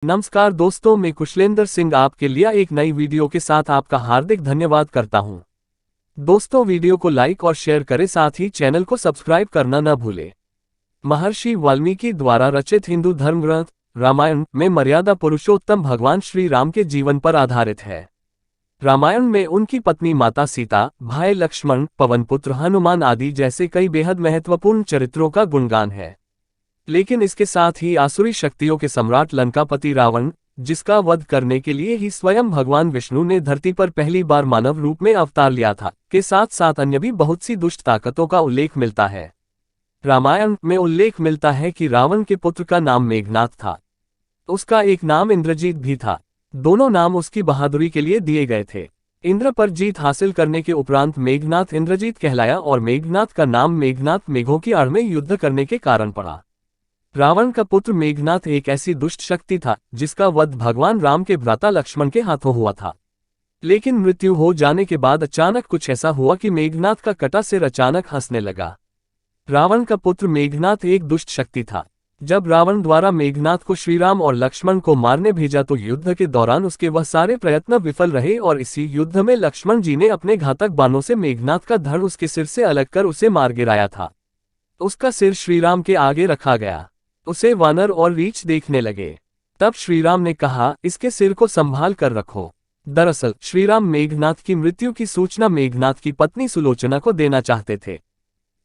नमस्कार दोस्तों, मैं कुशलेंद्र सिंह आपके लिए एक नई वीडियो के साथ आपका हार्दिक धन्यवाद करता हूं। दोस्तों, वीडियो को लाइक और शेयर करें, साथ ही चैनल को सब्सक्राइब करना न भूलें। महर्षि वाल्मीकि द्वारा रचित हिंदू धर्म ग्रंथ रामायण में मर्यादा पुरुषोत्तम भगवान श्री राम के जीवन पर आधारित है। रामायण में उनकी पत्नी माता सीता, भाई लक्ष्मण, पवनपुत्र हनुमान आदि जैसे कई बेहद महत्वपूर्ण चरित्रों का गुणगान है। लेकिन इसके साथ ही आसुरी शक्तियों के सम्राट लंकापति रावण, जिसका वध करने के लिए ही स्वयं भगवान विष्णु ने धरती पर पहली बार मानव रूप में अवतार लिया था, के साथ साथ अन्य भी बहुत सी दुष्ट ताकतों का उल्लेख मिलता है। रामायण में उल्लेख मिलता है कि रावण के पुत्र का नाम मेघनाथ था। उसका एक नाम इंद्रजीत भी था। दोनों नाम उसकी बहादुरी के लिए दिए गए थे। इंद्र पर जीत हासिल करने के उपरांत मेघनाथ इंद्रजीत कहलाया और मेघनाथ का नाम मेघनाथ मेघों की आड़ में युद्ध करने के कारण पड़ा। रावण का पुत्र मेघनाथ एक ऐसी दुष्ट शक्ति था जिसका वध भगवान राम के भ्राता लक्ष्मण के हाथों हुआ था। लेकिन मृत्यु हो जाने के बाद अचानक कुछ ऐसा हुआ कि मेघनाथ का कटा सिर अचानक हंसने लगा। रावण का पुत्र मेघनाथ एक दुष्ट शक्ति था। जब रावण द्वारा मेघनाथ को श्रीराम और लक्ष्मण को मारने भेजा तो युद्ध के दौरान उसके वह सारे प्रयत्न विफल रहे और इसी युद्ध में लक्ष्मण जी ने अपने घातक बाणों से मेघनाथ का धड़ उसके सिर से अलग कर उसे मार गिराया था। उसका सिर श्रीराम के आगे रखा गया। उसे वानर और रीछ देखने लगे। तब श्रीराम ने कहा, इसके सिर को संभाल कर रखो। दरअसल श्रीराम मेघनाथ की मृत्यु की सूचना मेघनाथ की पत्नी सुलोचना को देना चाहते थे।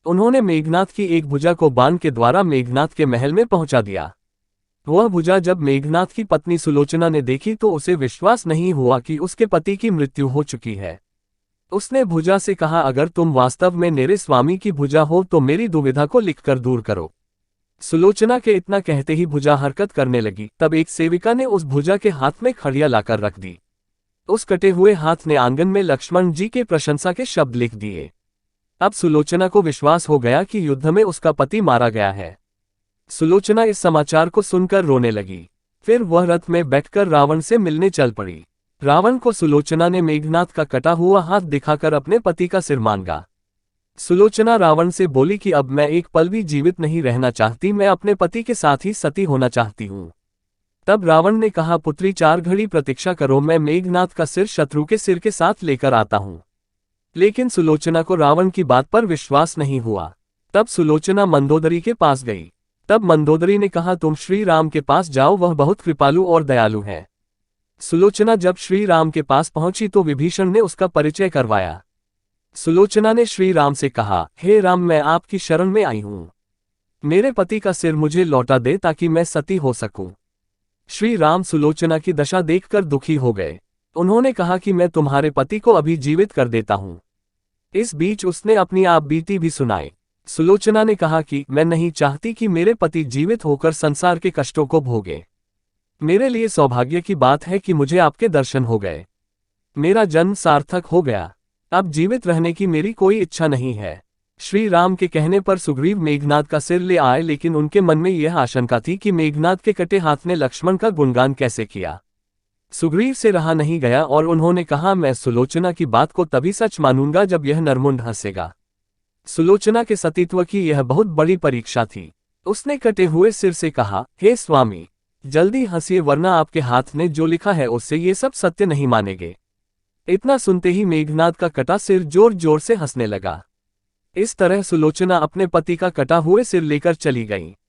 उन्होंने मेघनाथ की एक भुजा को बाण के द्वारा मेघनाथ के महल में पहुंचा दिया। वह भुजा जब मेघनाथ की पत्नी सुलोचना ने देखी तो उसे विश्वास नहीं हुआ कि उसके पति की मृत्यु हो चुकी है। उसने भुजा से कहा, अगर तुम वास्तव में मेरे स्वामी की भुजा हो तो मेरी दुविधा को लिखकर दूर करो। सुलोचना के इतना कहते ही भुजा हरकत करने लगी। तब एक सेविका ने उस भुजा के हाथ में खड़िया लाकर रख दी। उस कटे हुए हाथ ने आंगन में लक्ष्मण जी के प्रशंसा के शब्द लिख दिए। अब सुलोचना को विश्वास हो गया कि युद्ध में उसका पति मारा गया है। सुलोचना इस समाचार को सुनकर रोने लगी। फिर वह रथ में बैठकर रावण से मिलने चल पड़ी। रावण को सुलोचना ने मेघनाथ का कटा हुआ हाथ दिखाकर अपने पति का सिर मांगा। सुलोचना रावण से बोली कि अब मैं एक पल भी जीवित नहीं रहना चाहती, मैं अपने पति के साथ ही सती होना चाहती हूँ। तब रावण ने कहा, पुत्री 4 घड़ी प्रतीक्षा करो, मैं मेघनाथ का सिर शत्रु के सिर के साथ लेकर आता हूँ। लेकिन सुलोचना को रावण की बात पर विश्वास नहीं हुआ। तब सुलोचना मंदोदरी के पास गई। तब मंदोदरी ने कहा, तुम श्री राम के पास जाओ, वह बहुत कृपालु और दयालु है। सुलोचना जब श्री राम के पास पहुंची तो विभीषण ने उसका परिचय करवाया। सुलोचना ने श्री राम से कहा, हे राम, मैं आपकी शरण में आई हूं। मेरे पति का सिर मुझे लौटा दे ताकि मैं सती हो सकूं। श्री राम सुलोचना की दशा देखकर दुखी हो गए। उन्होंने कहा कि मैं तुम्हारे पति को अभी जीवित कर देता हूं। इस बीच उसने अपनी आप बीती भी सुनाई। सुलोचना ने कहा कि मैं नहीं चाहती कि मेरे पति जीवित होकर संसार के कष्टों को भोगे। मेरे लिए सौभाग्य की बात है कि मुझे आपके दर्शन हो गए। मेरा जन्म सार्थक हो गया। अब जीवित रहने की मेरी कोई इच्छा नहीं है। श्री राम के कहने पर सुग्रीव मेघनाथ का सिर ले आए, लेकिन उनके मन में यह आशंका थी कि मेघनाथ के कटे हाथ ने लक्ष्मण का गुणगान कैसे किया। सुग्रीव से रहा नहीं गया और उन्होंने कहा, मैं सुलोचना की बात को तभी सच मानूंगा जब यह नरमुंड हंसेगा। सुलोचना के सतीत्व की यह बहुत बड़ी परीक्षा थी। उसने कटे हुए सिर से कहा, हे स्वामी, जल्दी हंसिए, वरना आपके हाथ ने जो लिखा है उससे ये सब सत्य नहीं मानेंगे। इतना सुनते ही मेघनाथ का कटा सिर जोर जोर से हंसने लगा। इस तरह सुलोचना अपने पति का कटा हुए सिर लेकर चली गई।